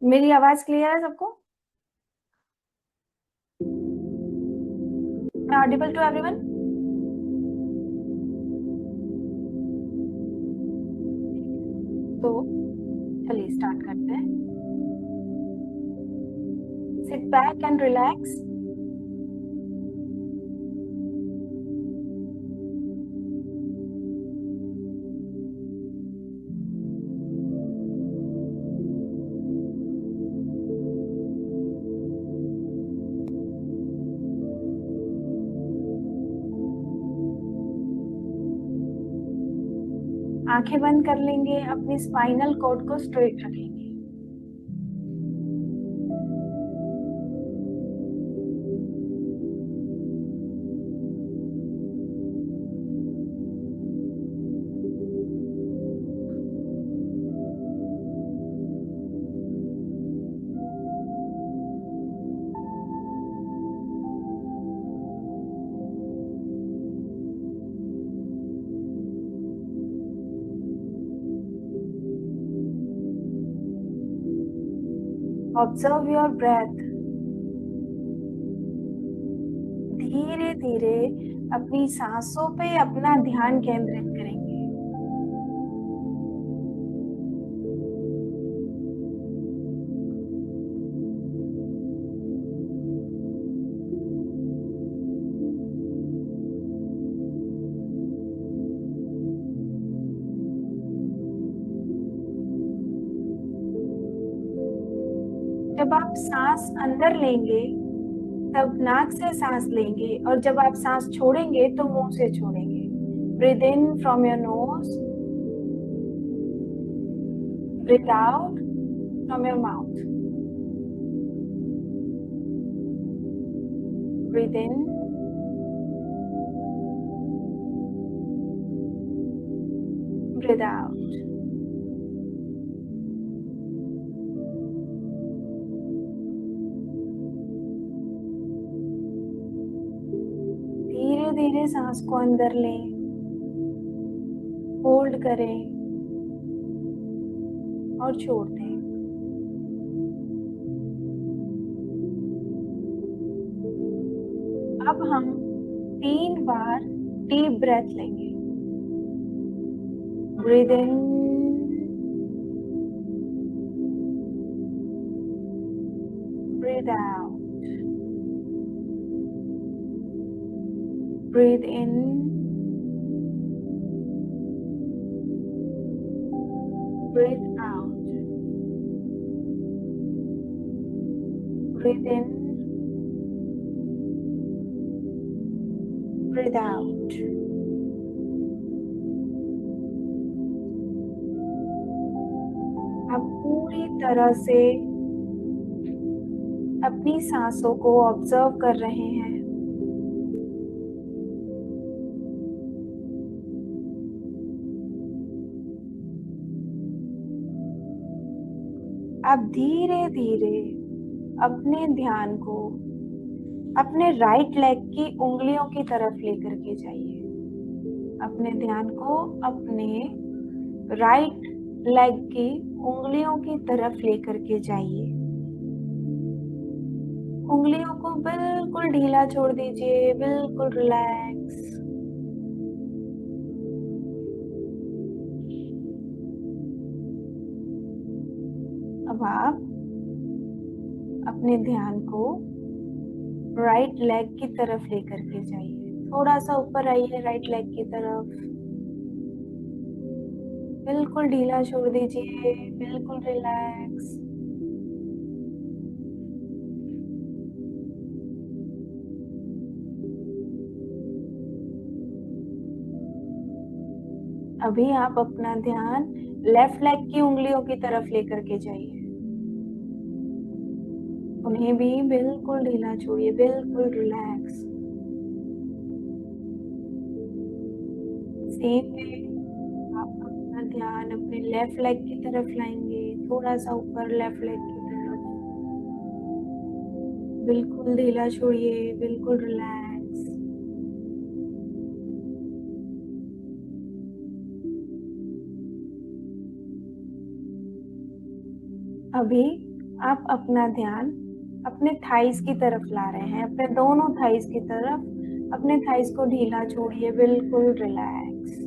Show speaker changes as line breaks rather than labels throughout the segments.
मेरी आवाज क्लियर है सबको? मैं ऑडिबल टू एवरीवन? तो चलिए स्टार्ट करते हैं। Sit back and relax. आंखें बंद कर लेंगे, अपनी स्पाइनल कॉर्ड को स्ट्रेट रखेंगे। Observe your breath. धीरे धीरे अपनी सांसों पे अपना ध्यान केंद्रित करेंगे। जब आप सांस अंदर लेंगे तब नाक से सांस लेंगे, और जब आप सांस छोड़ेंगे तो मुंह से छोड़ेंगे। Breathe in from your nose, breathe out from your mouth. Breathe in, breathe out. धीरे धीरे सांस को अंदर लें, होल्ड करें और छोड़ दें। अब हम 3 बार डीप ब्रेथ लेंगे। Breathe in, breathe out. Breathe in, breathe out. Breathe in, breathe out. अब पूरी तरह से अपनी सांसों को ऑब्जर्व कर रहे हैं। अब धीरे धीरे अपने ध्यान को अपने राइट लेग की उंगलियों की तरफ लेकर के जाइए। अपने ध्यान को अपने राइट लेग की उंगलियों की तरफ लेकर के जाइए। उंगलियों को बिल्कुल ढीला छोड़ दीजिए, बिल्कुल रिलैक्स। अब आप अपने ध्यान को राइट लेग की तरफ लेकर के जाइए। थोड़ा सा ऊपर आइए राइट लेग की तरफ। बिल्कुल ढीला छोड़ दीजिए, बिल्कुल रिलैक्स। अभी आप अपना ध्यान लेफ्ट लेग की उंगलियों की तरफ लेकर के जाइए। उन्हें भी बिल्कुल ढीला छोड़िए, बिल्कुल रिलैक्स। सेम वे आप अपना ध्यान अपने लेफ्ट लेग की तरफ लाएंगे, थोड़ा सा ऊपर लेफ्ट लेग की तरफ। बिल्कुल ढीला छोड़िए, बिल्कुल रिलैक्स। अभी आप अपना ध्यान अपने थाइस की तरफ ला रहे हैं, अपने दोनों थाइस की तरफ। अपने थाइस को ढीला छोड़िए, बिल्कुल रिलैक्स।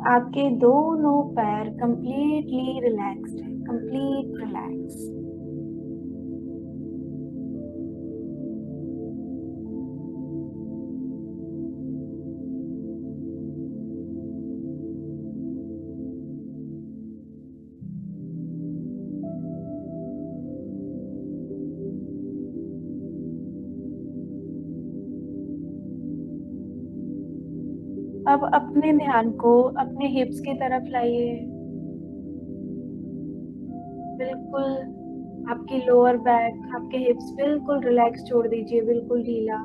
आपके दोनों पैर कंप्लीटली रिलैक्स्ड है, कंप्लीट रिलैक्स। अब अपने ध्यान को अपने हिप्स की तरफ लाइए। बिल्कुल आपकी लोअर बैक, आपके हिप्स बिल्कुल रिलैक्स छोड़ दीजिए, बिल्कुल ढीला।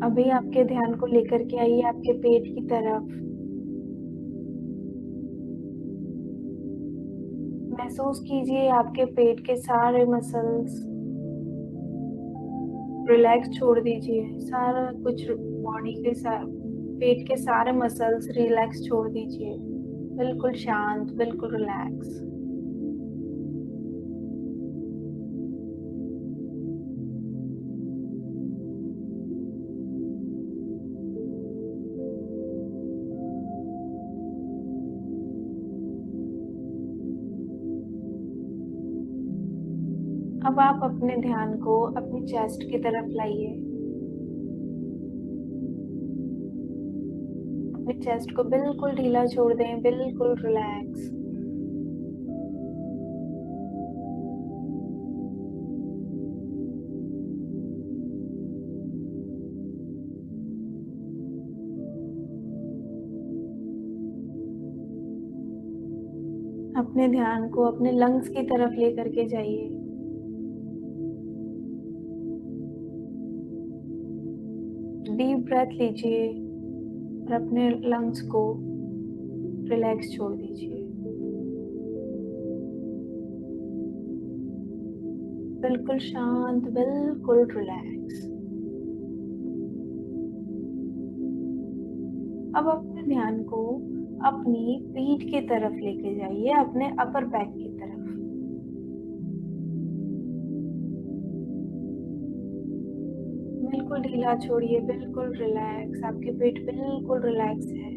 अभी आपके ध्यान को लेकर के आइए आपके पेट की तरफ। महसूस कीजिए आपके पेट के सारे मसल्स। रिलैक्स छोड़ दीजिए सारा कुछ, बॉडी के पेट के सारे मसल्स रिलैक्स छोड़ दीजिए, बिल्कुल शांत, बिल्कुल रिलैक्स। अब आप अपने ध्यान को अपनी चेस्ट की तरफ लाइए। अपने चेस्ट को बिल्कुल ढीला छोड़ दें, बिल्कुल रिलैक्स। अपने ध्यान को अपने लंग्स की तरफ लेकर के जाइए। डीप ब्रेथ लीजिए और अपने लंग्स को रिलैक्स छोड़ दीजिए, बिल्कुल शांत, बिल्कुल रिलैक्स। अब अपने ध्यान को अपनी पीठ की तरफ लेके जाइए, अपने अपर बैक की तरफ। बिल्कुल ढीला छोड़िए, बिल्कुल रिलैक्स। आपकी पीठ बिल्कुल रिलैक्स है।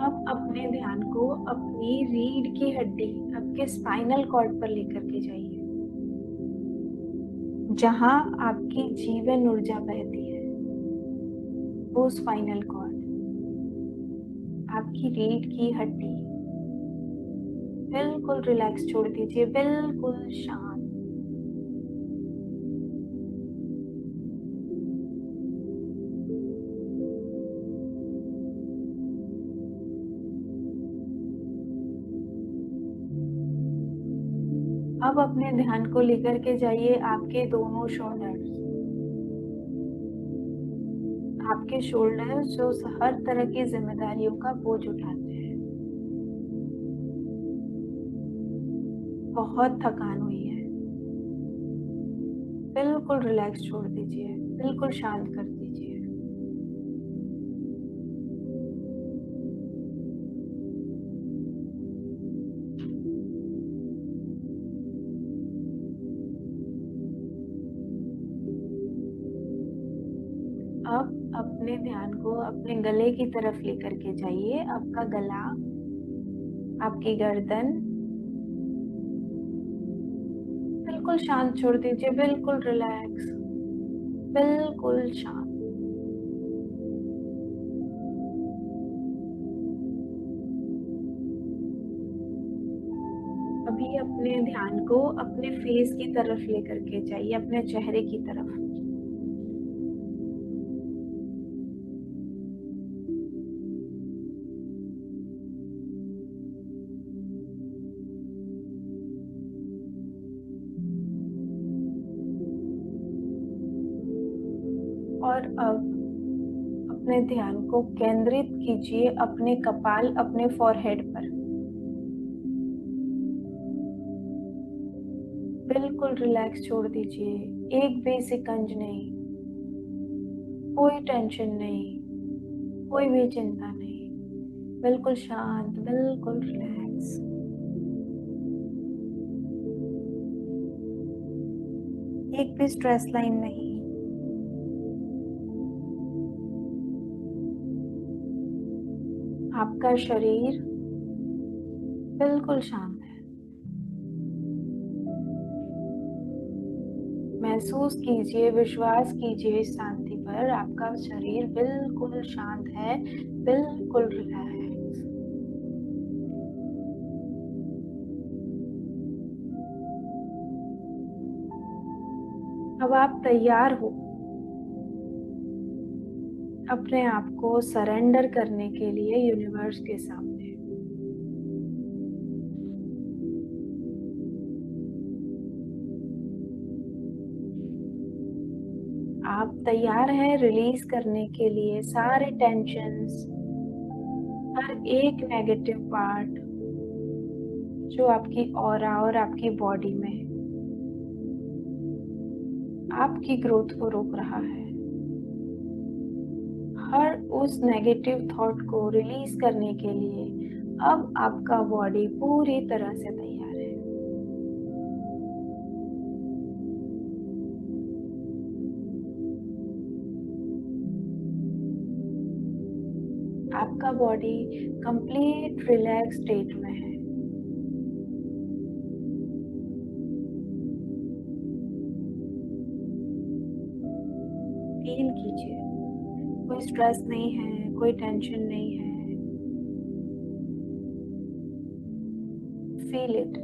अब अपने ध्यान को अपनी रीढ़ की हड्डी, आपके स्पाइनल कॉर्ड पर लेकर के जाइए, जहां आपकी जीवन ऊर्जा बहती है। वो स्पाइनल कॉर्ड, आपकी रीढ़ की हड्डी, बिल्कुल रिलैक्स छोड़ दीजिए, बिल्कुल शांत। अब अपने ध्यान को लेकर के जाइए आपके दोनों शोल्डर्स। आपके शोल्डर्स जो हर तरह की जिम्मेदारियों का बोझ उठाते हैं। बहुत थकान हुई है, बिल्कुल रिलैक्स छोड़ दीजिए, बिल्कुल शांत कर दीजिए। अब अपने ध्यान को अपने गले की तरफ लेकर के जाइए। आपका गला, आपकी गर्दन बिल्कुल शांत छोड़ दीजिए, बिल्कुल रिलैक्स, बिल्कुल शांत। अभी अपने ध्यान को अपने फेस की तरफ लेकर के जाइए, अपने चेहरे की तरफ। और अब अपने ध्यान को केंद्रित कीजिए अपने कपाल, अपने फोरहेड पर। बिल्कुल रिलैक्स छोड़ दीजिए, एक भी सेकंड नहीं, कोई टेंशन नहीं, कोई भी चिंता नहीं, बिल्कुल शांत, बिल्कुल रिलैक्स। एक भी स्ट्रेस लाइन नहीं। आपका शरीर बिल्कुल शांत है। महसूस कीजिए, विश्वास कीजिए इस शांति पर। आपका शरीर बिल्कुल शांत है, बिल्कुल रिलैक्स। अब आप तैयार हो अपने आप को सरेंडर करने के लिए यूनिवर्स के सामने। आप तैयार हैं रिलीज करने के लिए सारे टेंशन्स, हर एक नेगेटिव पार्ट जो आपकी ऑरा और आपकी बॉडी में आपकी ग्रोथ को रोक रहा है। हर उस नेगेटिव थॉट को रिलीज करने के लिए अब आपका बॉडी पूरी तरह से तैयार है। आपका बॉडी कंप्लीट रिलैक्स स्टेट में है। फील कीजिए, कोई स्ट्रेस नहीं है, कोई टेंशन नहीं है। Feel it.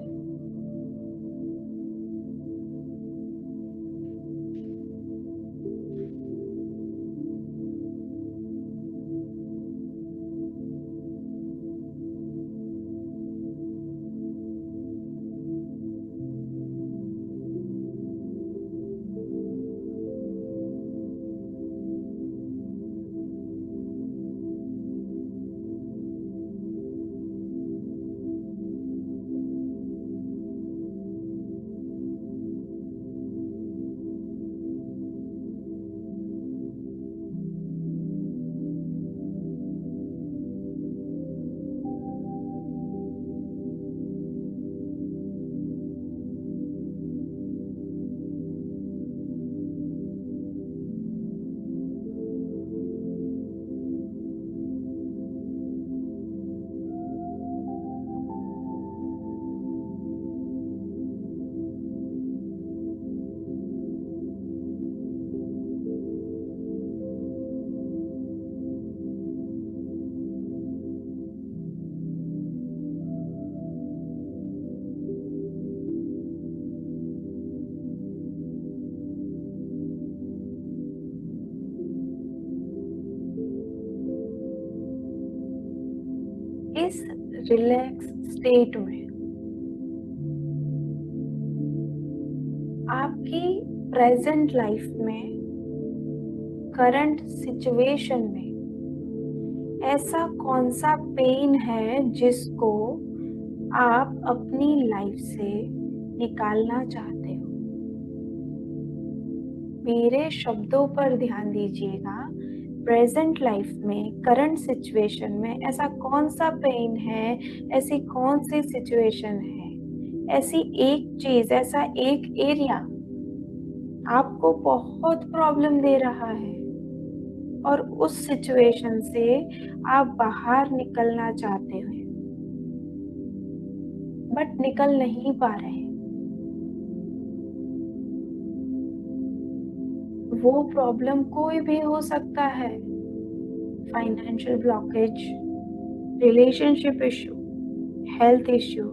इस रिलैक्स स्टेट में आपकी प्रेजेंट लाइफ में, करंट सिचुएशन में ऐसा कौन सा पेन है जिसको आप अपनी लाइफ से निकालना चाहते हो? मेरे शब्दों पर ध्यान दीजिएगा। प्रेजेंट लाइफ में, करंट सिचुएशन में ऐसा कौन सा पेन है, ऐसी कौन सी सिचुएशन है, ऐसी एक चीज, ऐसा एक एरिया आपको बहुत प्रॉब्लम दे रहा है और उस सिचुएशन से आप बाहर निकलना चाहते हो बट निकल नहीं पा रहे। वो प्रॉब्लम कोई भी हो सकता है। Financial blockage, relationship issue, health issue,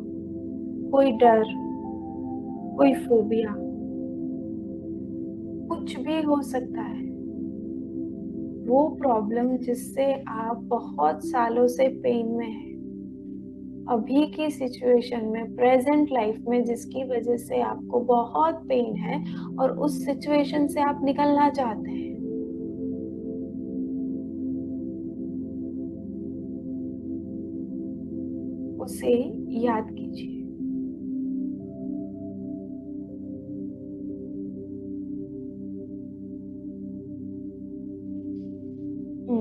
कोई डर, कोई फोबिया, कुछ भी हो सकता है। वो प्रॉब्लम जिससे आप बहुत सालों से पेन में हैं, अभी की सिचुएशन में, प्रेजेंट लाइफ में, जिसकी वजह से आपको बहुत पेन है और उस सिचुएशन से आप निकलना चाहते हैं। उसे याद कीजिए।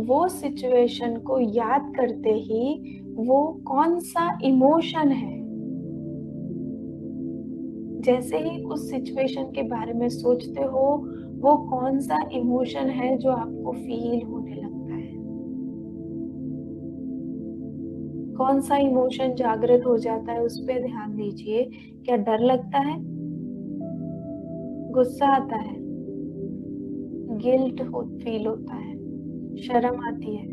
वो सिचुएशन को याद करते ही वो कौन सा इमोशन है, जैसे ही उस सिचुएशन के बारे में सोचते हो, वो कौन सा इमोशन है जो आपको फील होने लगता है, कौन सा इमोशन जागृत हो जाता है, उस पे ध्यान दीजिए। क्या डर लगता है, गुस्सा आता है, गिल्ट फील होता है, शर्म आती है,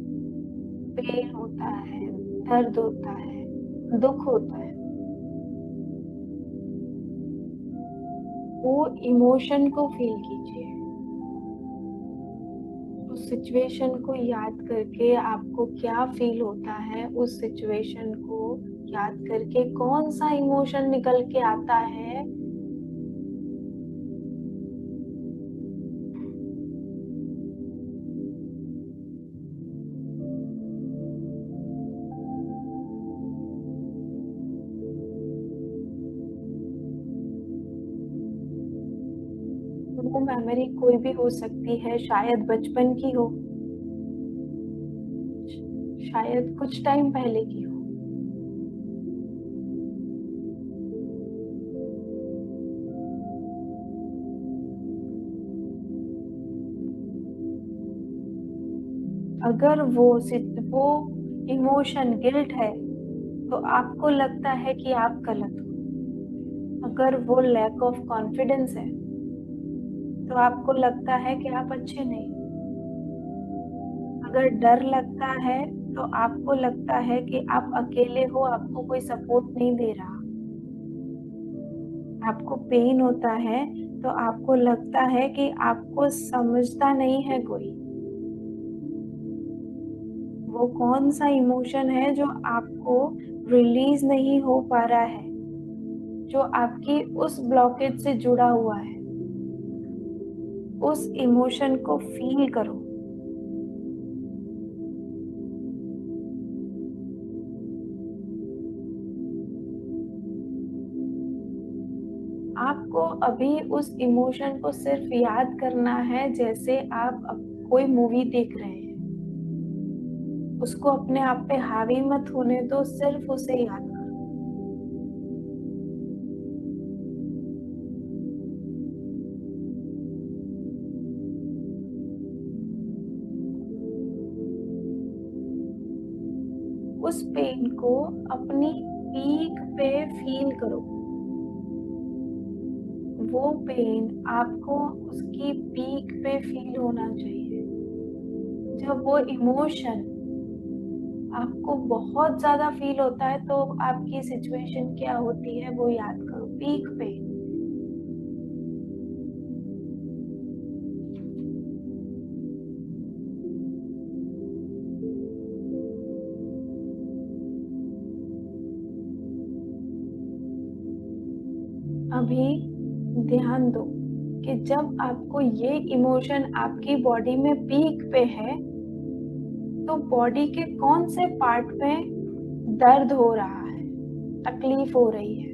पेन होता है, दर्द होता है, दुख होता है। वो इमोशन को फील कीजिए। उस सिचुएशन को याद करके आपको क्या फील होता है, उस सिचुएशन को याद करके कौन सा इमोशन निकल के आता है, वो मेमोरी कोई भी हो सकती है, शायद बचपन की हो, शायद कुछ टाइम पहले की हो। अगर वो इमोशन गिल्ट है तो आपको लगता है कि आप गलत हो। अगर वो लैक ऑफ कॉन्फिडेंस है तो आपको लगता है कि आप अच्छे नहीं। अगर डर लगता है तो आपको लगता है कि आप अकेले हो, आपको कोई सपोर्ट नहीं दे रहा। आपको पेन होता है तो आपको लगता है कि आपको समझता नहीं है कोई। वो कौन सा इमोशन है जो आपको रिलीज नहीं हो पा रहा है, जो आपकी उस ब्लॉकेज से जुड़ा हुआ है। उस इमोशन को फील करो। आपको अभी उस इमोशन को सिर्फ याद करना है, जैसे आप कोई मूवी देख रहे हैं। उसको अपने आप पे हावी मत होने दो, सिर्फ उसे याद करो। उस पेन को अपनी पीक पे फील करो। वो पेन आपको उसकी पीक पे फील होना चाहिए। जब वो इमोशन आपको बहुत ज्यादा फील होता है तो आपकी सिचुएशन क्या होती है वो याद करो, पीक पे। अभी ध्यान दो कि जब आपको ये इमोशन आपकी बॉडी में पीक पे है तो बॉडी के कौन से पार्ट में दर्द हो रहा है, तकलीफ हो रही है।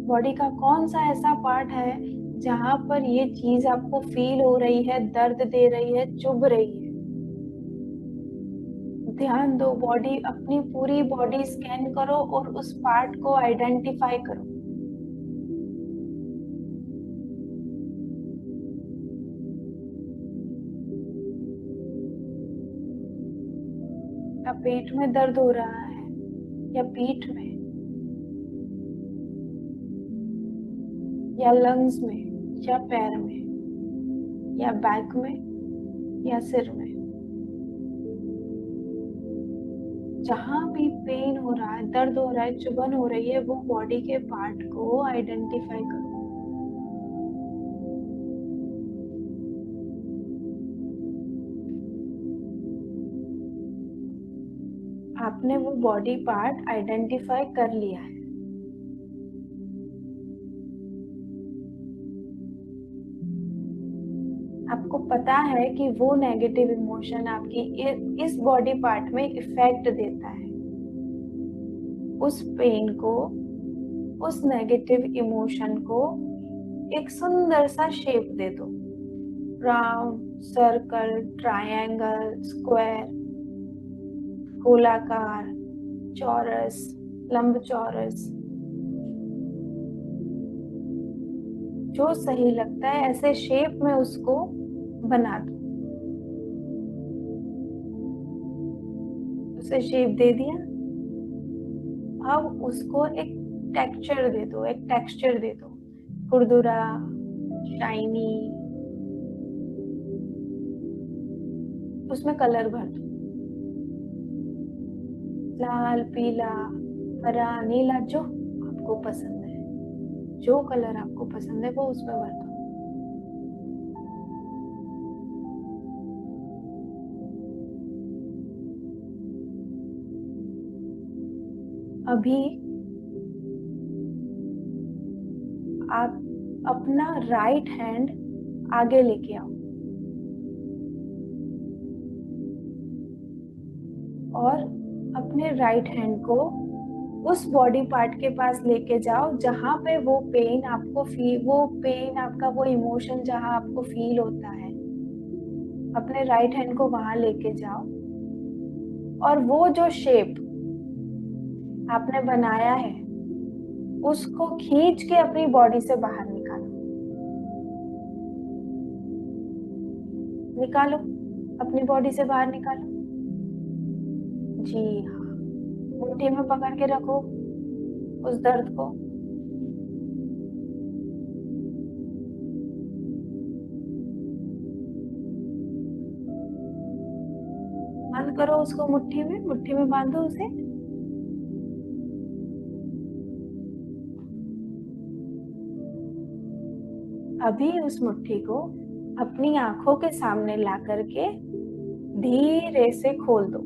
बॉडी का कौन सा ऐसा पार्ट है जहां पर ये चीज आपको फील हो रही है, दर्द दे रही है, चुभ रही है। ध्यान दो, बॉडी, अपनी पूरी बॉडी स्कैन करो और उस पार्ट को आइडेंटिफाई करो। या पेट में दर्द हो रहा है, या पीठ में, या लंग्स में, या पैर में, या बैक में, या सिर में। जहां भी पेन हो रहा है, दर्द हो रहा है, चुभन हो रही है, वो बॉडी के पार्ट को आइडेंटिफाई करो। आपने वो बॉडी पार्ट आइडेंटिफाई कर लिया है। आपको पता है कि वो नेगेटिव इमोशन आपकी इस बॉडी पार्ट में इफेक्ट देता है। उस पेन को, उस नेगेटिव इमोशन को एक सुंदर सा शेप दे दो। राउंड, सर्कल, ट्रायंगल, स्क्वायर, गोलाकार, चौरस, लंबचौरस, जो सही लगता है ऐसे शेप में उसको बना दो। उसे शेप दे दिया, अब उसको एक टेक्सचर दे दो, एक टेक्सचर दे दो, खुरदुरा, शाइनी, उसमें कलर भर दो, लाल, पीला, हरा, नीला, जो आपको पसंद है, जो कलर आपको पसंद है वो उसमें भर दो। अभी आप अपना राइट हैंड आगे लेके आओ और अपने राइट हैंड को उस बॉडी पार्ट के पास लेके जाओ जहां पे वो पेन आपका वो इमोशन जहां आपको फील होता है, अपने राइट हैंड को वहां लेके जाओ और वो जो शेप आपने बनाया है उसको खींच के अपनी बॉडी से बाहर निकालो, अपनी बॉडी से बाहर निकालो। जी हाँ, मुट्ठी में पकड़ के रखो उस दर्द को। बंद करो उसको, मुट्ठी में बांधो उसे। अभी उस मुट्ठी को अपनी आंखों के सामने ला करके धीरे से खोल दो।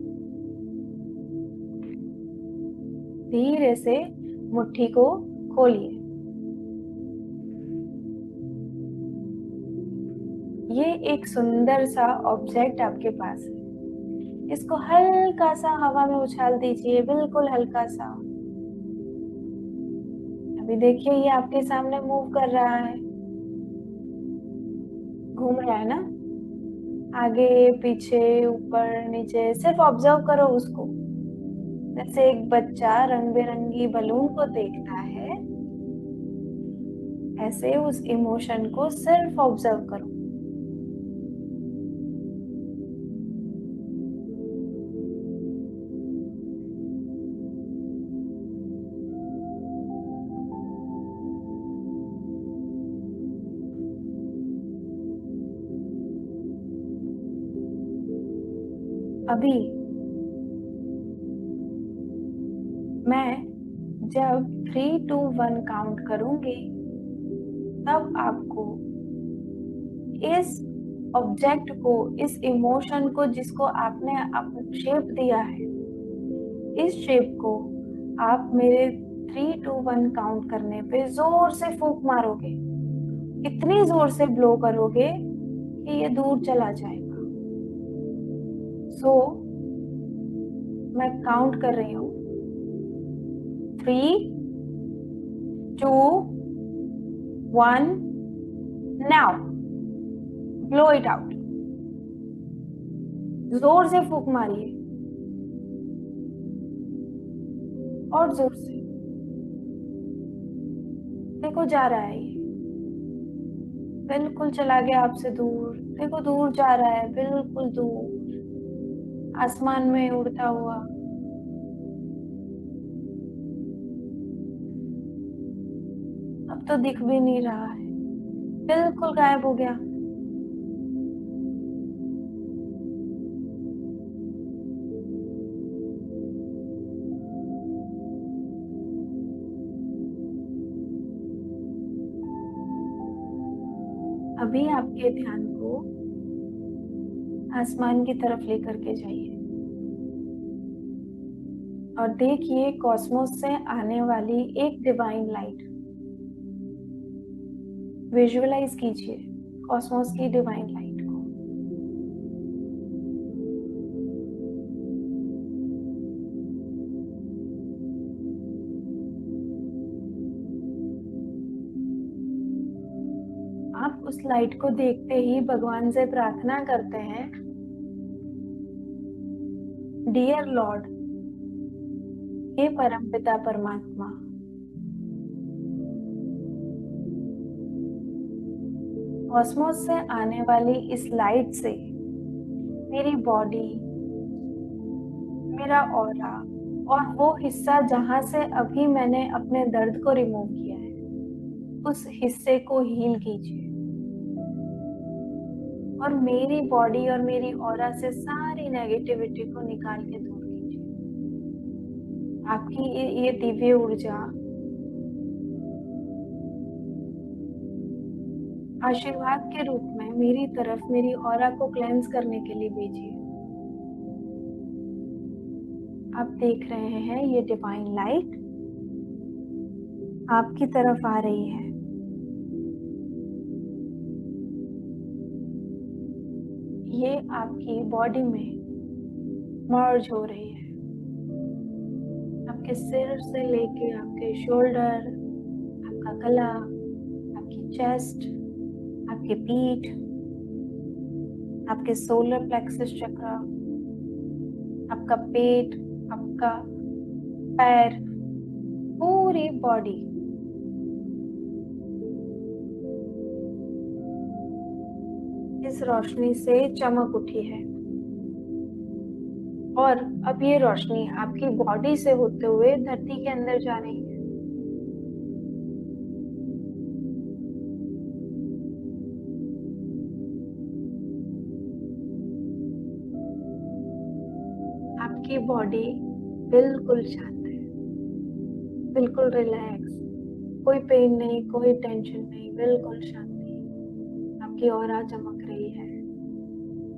धीरे से मुट्ठी को खोलिए। ये एक सुंदर सा ऑब्जेक्ट आपके पास है, इसको हल्का सा हवा में उछाल दीजिए, बिल्कुल हल्का सा। अभी देखिए ये आपके सामने मूव कर रहा है, घूम रहा है ना, आगे पीछे ऊपर नीचे, सिर्फ ऑब्जर्व करो उसको। जैसे एक बच्चा रंग बिरंगी बलून को देखता है, ऐसे उस इमोशन को सिर्फ ऑब्जर्व करो। अभी मैं जब 3, 2, 1 काउंट करूंगी तब आपको इस ऑब्जेक्ट को, इस इमोशन को जिसको आपने शेप दिया है, इस शेप को आप मेरे 3, 2, 1 काउंट करने पे जोर से फूंक मारोगे, इतनी जोर से ब्लो करोगे कि ये दूर चला जाएगा। सो मैं काउंट कर रही हूँ, 3, 2, 1, नाउ ब्लो इट आउट। जोर से फूंक मारिए और जोर से। देखो जा रहा है, ये बिल्कुल चला गया आपसे दूर। देखो दूर जा रहा है, बिल्कुल दूर, आसमान में उड़ता हुआ। अब तो दिख भी नहीं रहा है, बिल्कुल गायब हो गया। अभी आपके ध्यान को आसमान की तरफ लेकर के जाइए और देखिए कॉस्मोस से आने वाली एक डिवाइन लाइट। विजुअलाइज कीजिए कॉस्मोस की डिवाइन लाइट को। उस लाइट को देखते ही भगवान से प्रार्थना करते हैं, डियर लॉर्ड, हे परमपिता परमात्मा, कॉस्मोस से आने वाली इस लाइट से मेरी बॉडी, मेरा ऑरा और वो हिस्सा जहां से अभी मैंने अपने दर्द को रिमूव किया है, उस हिस्से को हील कीजिए और मेरी बॉडी और मेरी ऑरा से सारी नेगेटिविटी को निकाल के दूर कीजिए। आपकी ये दिव्य ऊर्जा आशीर्वाद के रूप में मेरी तरफ मेरी ऑरा को क्लेंस करने के लिए भेजिए। आप देख रहे हैं ये डिवाइन लाइट आपकी तरफ आ रही है। ये आपकी बॉडी में मर्ज हो रही है, आपके सिर से लेके आपके शोल्डर, आपका गला, आपकी चेस्ट, आपके पीठ, आपके सोलर प्लेक्सस चक्र, आपका पेट, आपका पैर, पूरी बॉडी इस रोशनी से चमक उठी है और अब ये रोशनी आपकी बॉडी से होते हुए धरती के अंदर जा रही है। आपकी बॉडी बिल्कुल शांत है, बिल्कुल रिलैक्स, कोई पेन नहीं, कोई टेंशन नहीं, बिल्कुल शांति। आपकी ऑरा चमक रही है।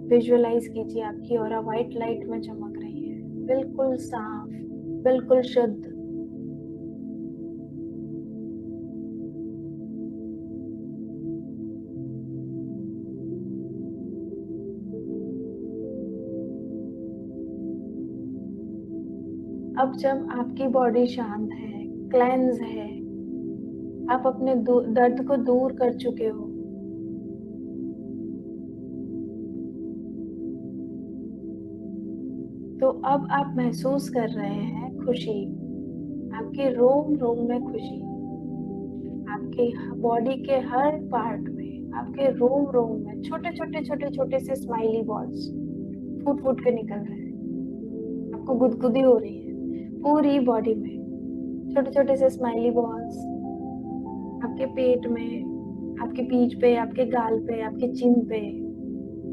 विजुअलाइज कीजिए आपकी ऑरा व्हाइट लाइट में चमक रही है, बिल्कुल साफ, बिल्कुल शुद्ध। अब जब आपकी बॉडी शांत है, क्लेंस है, आप अपने दर्द को दूर कर चुके हो, तो अब आप महसूस कर रहे हैं खुशी, आपके रोम रोम में खुशी, आपके बॉडी के हर पार्ट में, आपके रोम रोम में छोटे छोटे छोटे छोटे से स्माइली बॉल्स फूट फूट के निकल रहे हैं। आपको गुदगुदी हो रही है पूरी बॉडी में, छोटे छोटे से स्माइली बॉल्स आपके पेट में, आपके पीठ पे, आपके गाल पे, आपके चिन पे,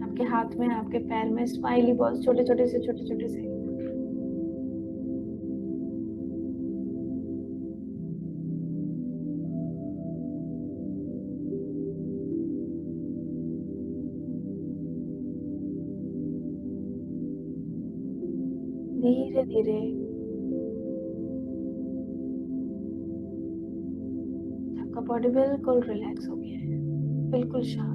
आपके हाथ में, आपके पैर में स्माइली बॉल्स छोटे छोटे से छोटे छोटे से। धीरे धीरे आपका बॉडी बिल्कुल रिलैक्स हो गया है, बिल्कुल शांत।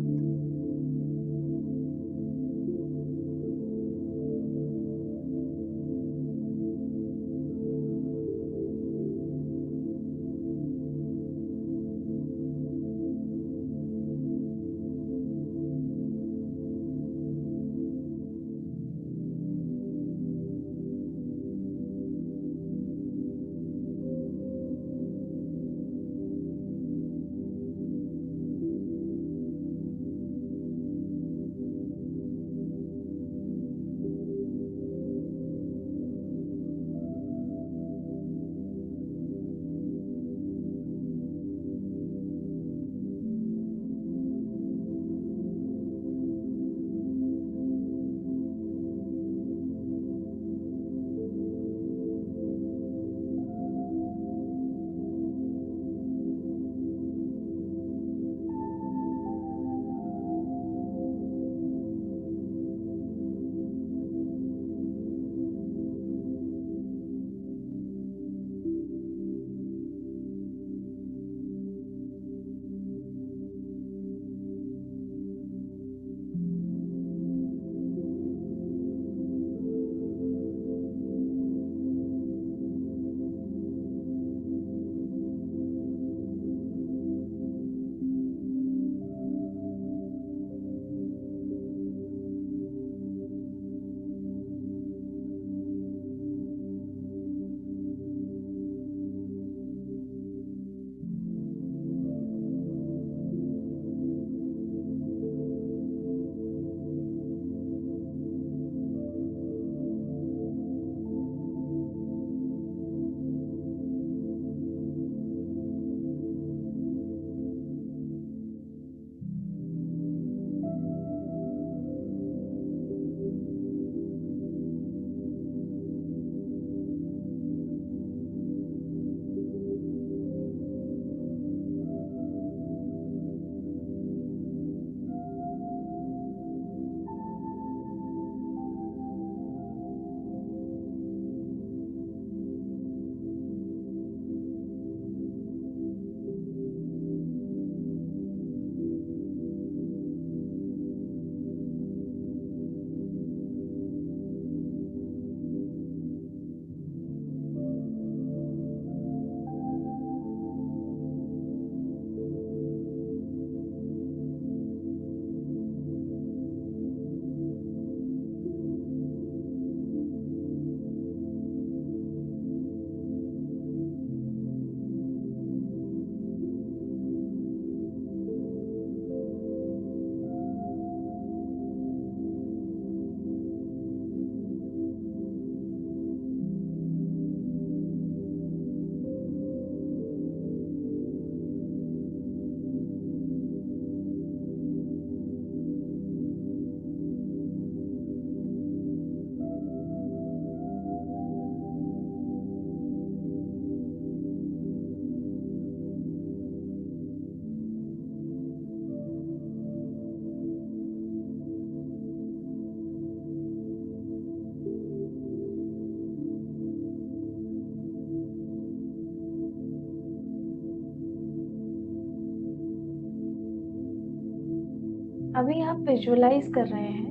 अभी आप विजुअलाइज कर रहे हैं,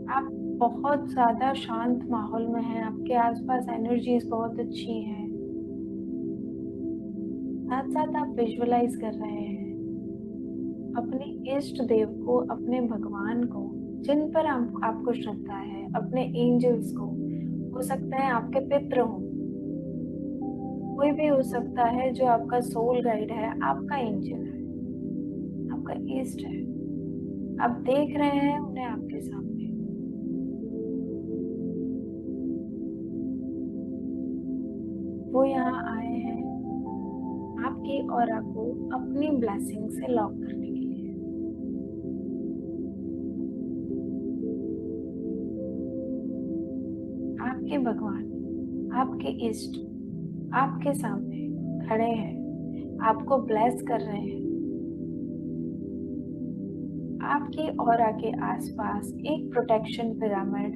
आप बहुत ज़्यादा शांत माहौल में हैं, आपके आसपास एनर्जीज बहुत अच्छी हैं। साथ साथ आप विजुअलाइज कर रहे हैं अपने इष्ट देव को, अपने भगवान को, जिन पर आपको श्रद्धा है, अपने एंजल्स को। हो सकता है आपके पितृ हो, कोई भी हो सकता है जो आपका सोल गाइड है, आपका एंजल है, आपका इष्ट है। आप देख रहे हैं उन्हें आपके सामने। वो यहाँ आए हैं आपकी ऑरा को अपनी ब्लेसिंग से लॉक करने के लिए। आपके भगवान, आपके इष्ट आपके सामने खड़े हैं, आपको ब्लेस कर रहे हैं। आपकी ऑरा के आसपास एक प्रोटेक्शन पिरामिड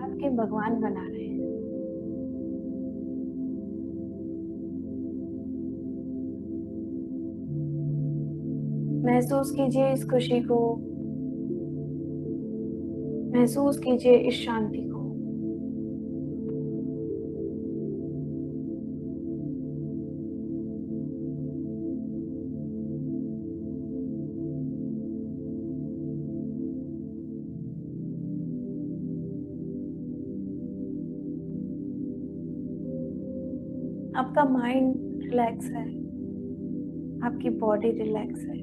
आपके भगवान बना रहे हैं। महसूस कीजिए इस खुशी को, महसूस कीजिए इस शांति को। आपका माइंड रिलैक्स है, आपकी बॉडी रिलैक्स है,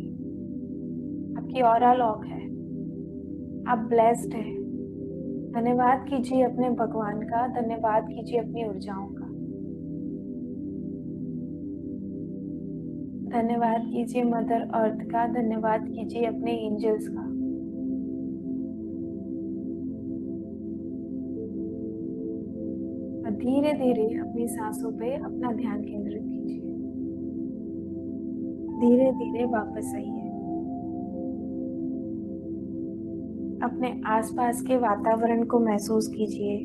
आपकी ऑरा लॉक है, आप ब्लेस्ड हैं। धन्यवाद कीजिए अपने भगवान का, धन्यवाद कीजिए अपनी ऊर्जाओं का, धन्यवाद कीजिए मदर अर्थ का, धन्यवाद कीजिए अपने एंजल्स का। और धीरे धीरे अपनी सांसों पे अपना ध्यान केंद्रित कीजिए। धीरे धीरे वापस आइए। अपने आसपास के वातावरण को महसूस कीजिए।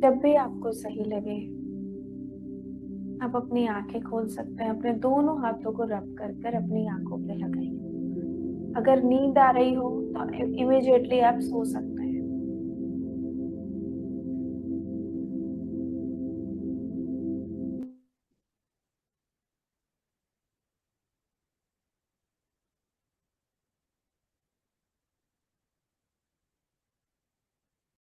जब भी आपको सही लगे आप अपनी आंखें खोल सकते हैं। अपने दोनों हाथों को रब कर कर अपनी आंखों पे लगाइए। अगर नींद आ रही हो तो इमीडिएटली आप सो सकते हैं।